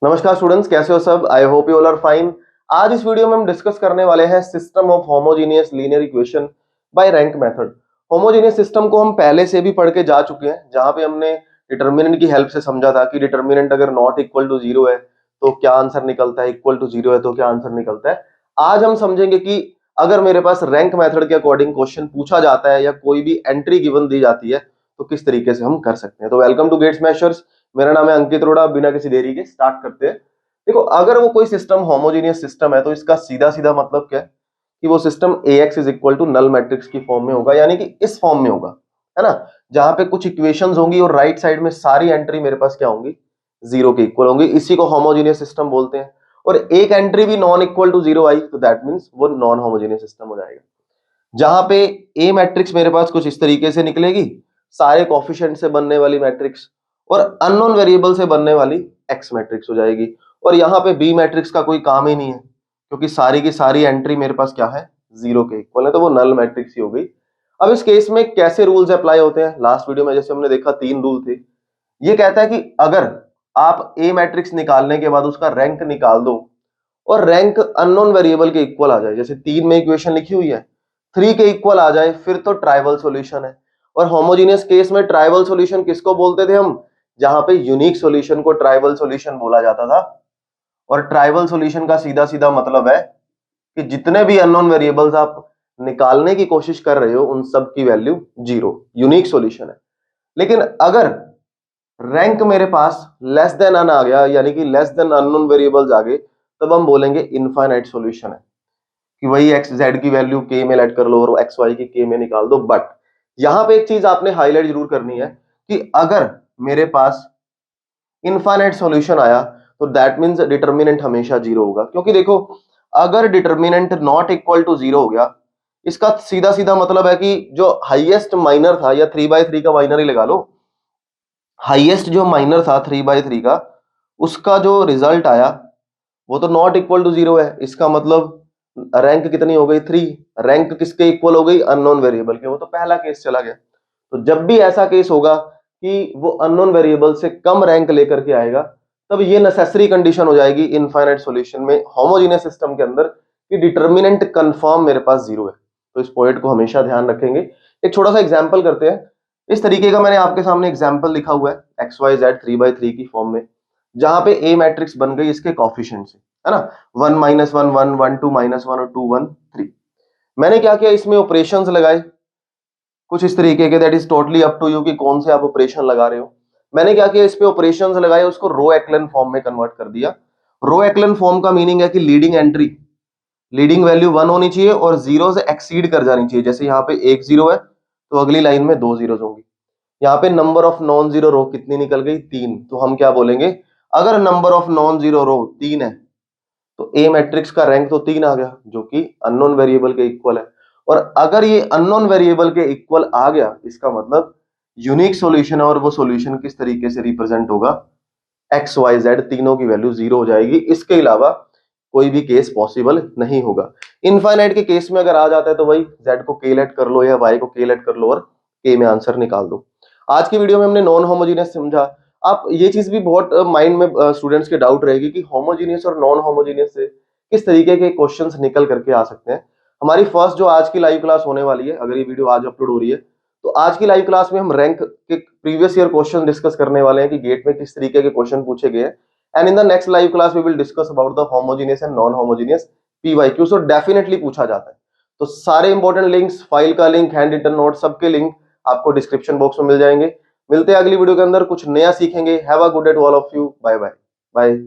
नमस्कार स्टूडेंट्स, कैसे हो सब? I hope you all are fine. आज इस वीडियो में हम डिस्कस करने वाले हैं system of homogeneous linear equation by rank method. Homogeneous system को हम पहले से भी पढ़ के जा चुके हैं, जहां पे हमने डिटर्मिनेंट की हेल्प से समझा था कि डिटर्मिनेंट अगर नॉट इक्वल टू जीरो है तो क्या आंसर निकलता है, इक्वल टू जीरो है तो क्या आंसर निकलता है। आज हम समझेंगे कि अगर मेरे पास रैंक मेथड के अकॉर्डिंग क्वेश्चन पूछा जाता है या कोई भी एंट्री गिवन दी जाती है तो किस तरीके से हम कर सकते हैं। तो वेलकम टू गेट स्मैशर्स। मेरा नाम है अंकित अरोड़ा। बिना किसी देरी के स्टार्ट करते हैं। देखो, अगर वो कोई सिस्टम होमोजेनियस सिस्टम है तो इसका सीधा सीधा मतलब क्या है कि वो system AX is equal to null matrix की फॉर्म में होगा, यानी कि इस फॉर्म में होगा, है ना, जहां पे कुछ इक्वेशंस होंगी और राइट साइड में सारी एंट्री मेरे पास क्या होंगी, जीरो के इक्वल होंगी। इसी को होमोजेनियस सिस्टम बोलते हैं। और एक एंट्री भी नॉन इक्वल टू जीरो आई तो दैट मींस वो नॉन होमोजेनियस सिस्टम हो जाएगा। जहां पे ए मैट्रिक्स मेरे पास कुछ इस तरीके से निकलेगी, सारे कोफिशिएंट से बनने वाली मैट्रिक्स, और अननोन वेरिएबल से बनने वाली एक्स मैट्रिक्स हो जाएगी। और यहाँ पे बी मैट्रिक्स का कोई काम ही नहीं है, क्योंकि सारी की सारी एंट्री मेरे पास क्या है, जीरो के इक्वल है, तो वो नल मैट्रिक्स ही हो गई। अब इस केस में कैसे रूल्स अप्लाई होते हैं? लास्ट वीडियो में जैसे हमने देखा 3 रूल थे। ये कहता है कि अगर आप ए मैट्रिक्स निकालने के बाद उसका रैंक निकाल दो और रैंक अननोन वेरिएबल के इक्वल आ जाए, जैसे 3 में इक्वेशन लिखी हुई है, 3 के इक्वल आ जाए, फिर तो ट्राइवल सॉल्यूशन है। और होमोजेनियस केस में ट्राइवल सॉल्यूशन किसको बोलते थे हम? जहां पे यूनिक सॉल्यूशन को ट्राइवल सॉल्यूशन बोला जाता था। और ट्राइवल सॉल्यूशन का सीधा सीधा मतलब है कि जितने भी अननोन वेरिएबल्स आप निकालने की कोशिश कर रहे हो उन सब की वैल्यू जीरो, यूनिक सॉल्यूशन है। लेकिन अगर रैंक मेरे पास लेस देन अन आ गया, यानी कि लेस देन अननोन वेरिएबल्स आ गए, तब हम बोलेंगे इनफाइनाइट सॉल्यूशन है, कि वही एक्स जेड की वैल्यू के में लेट कर लो और एक्स वाई की के में निकाल दो। बट यहां पे एक चीज आपने हाईलाइट जरूर करनी है कि अगर मेरे पास इनफाइनाइट सॉल्यूशन आया तो दैट मींस डिटर्मिनेंट हमेशा जीरो होगा। क्योंकि देखो, अगर determinant not equal to zero हो गया, इसका सीधा सीधा मतलब है कि जो हाईएस्ट माइनर था, या 3/3 का माइनर ही लगा लो, हाईएस्ट जो माइनर था 3/3 का, उसका जो रिजल्ट आया वो तो नॉट इक्वल टू जीरो है। इसका मतलब रैंक कितनी हो गई, 3। रैंक किसके इक्वल हो गई? अननोन वेरिएबल के। वो तो पहला केस चला गया। तो जब भी ऐसा केस होगा कि वो अननोन वेरिएबल से कम रैंक लेकर के आएगा, तब ये नेसेसरी कंडीशन हो जाएगी इनफाइनाइट सॉल्यूशन में, होमोजेनियस सिस्टम के अंदर, कि डिटर्मिनेंट कंफर्म मेरे पास जीरो है। तो इस पॉइंट को हमेशा ध्यान रखेंगे। एक छोटा सा एग्जांपल करते हैं। इस तरीके का मैंने आपके सामने एग्जांपल लिखा हुआ है, एक्स वाई जेड 3/3 की फॉर्म में, जहां पे ए मैट्रिक्स बन गई इसके कोफिशिएंट से, है ना, 1 -1 1 1 2 -1 और 2 1 3। मैंने क्या किया, इसमें ऑपरेशंस लगाए कुछ इस तरीके के, that is totally up to you कि कौन से आप ऑपरेशन लगा रहे हो। मैंने क्या किया, इस पे ऑपरेशंस लगाए, उसको रो एक्लन फॉर्म में कन्वर्ट कर दिया। रो एक्लन फॉर्म का मीनिंग है कि लीडिंग एंट्री, लीडिंग वैल्यू 1 होनी चाहिए और जीरो से एक्सीड कर जानी चाहिए। जैसे यहाँ पे एक जीरो है तो अगली लाइन में 2 जीरोस होंगी। यहाँ पे नंबर ऑफ नॉन जीरो रो कितनी निकल गई? 3। तो हम क्या बोलेंगे, अगर नंबर ऑफ नॉन जीरो रो 3 है तो ए मैट्रिक्स का रैंक तो 3 आ गया, जो कि अननोन वेरिएबल के इक्वल है। और अगर ये अननोन वेरिएबल के इक्वल आ गया, इसका मतलब यूनिक सॉल्यूशन है, और वो सॉल्यूशन किस तरीके से रिप्रेजेंट होगा, एक्स वाई जेड तीनों की वैल्यू जीरो हो जाएगी। इसके अलावा कोई भी केस पॉसिबल नहीं होगा। इनफाइनाइट के केस में अगर आ जाता है तो वही जेड को के लेट कर लो या वाई को के लेट कर लो और के में आंसर निकाल दो। आज की वीडियो में हमने नॉन होमोजेनियस समझा। आप ये चीज भी बहुत माइंड में स्टूडेंट्स के डाउट रहेगी कि होमोजेनियस और नॉन होमोजेनियस से किस तरीके के क्वेश्चंस निकल करके आ सकते हैं। हमारी फर्स्ट जो आज की लाइव क्लास होने वाली है, अगर ये वीडियो आज अपलोड हो रही है, तो आज की लाइव क्लास में हम रैंक के प्रीवियस ईयर क्वेश्चन डिस्कस करने वाले हैं कि गेट में किस तरीके के क्वेश्चन पूछे गए हैं। And in the next live class we will discuss about the homogeneous and non homogeneous PYQ। So definitely पूछा जाता है। तो सारे इंपॉर्टेंट लिंक्स, फाइल का लिंक, हैंड रिटन नोट, सबके लिंक आपको डिस्क्रिप्शन बॉक्स में मिल जाएंगे। मिलते हैं अगली वीडियो के अंदर, कुछ नया सीखेंगे। Have a good day to all of you. Bye bye bye.